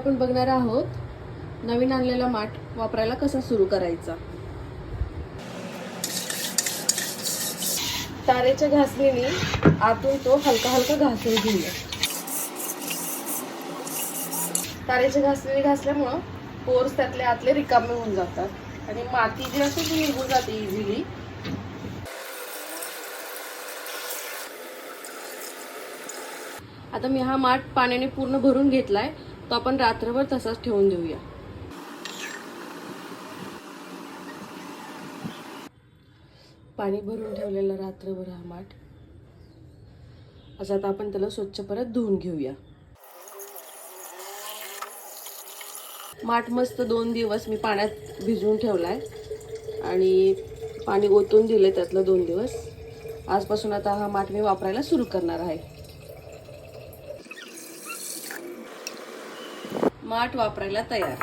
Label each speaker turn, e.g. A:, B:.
A: आपण बघणार आहोत नवीन आणलेला माठ वापरायला कसा सुरू करायचा। तारेच्या घासणीने आतून तो हलका हलका घासून घेऊया। तारेच्या घासणीने घासल्यामुळे पोर्स त्यातले आतले रिकामे होऊन जातात आणि माती जी असते ती निघून जाते इझिली। आता मी हा माठ पाण्याने पूर्ण भरून घेतलाय, तो आपण रात्रभर तसाच ठेवून देऊया। पाणी भरून ठेवलेला रात्रभर हा माठ, आता आपण त्याला स्वच्छ परत धुवून घेऊया। माठ मस्त 2 दिवस मी पाण्यात भिजवून ठेवलाय आणि पाणी ओतून दिले त्यातलं 2 दिवस। आजपासून आता हा माठ मी वापरायला सुरू करणार आहे। माठ वापरायला तयार।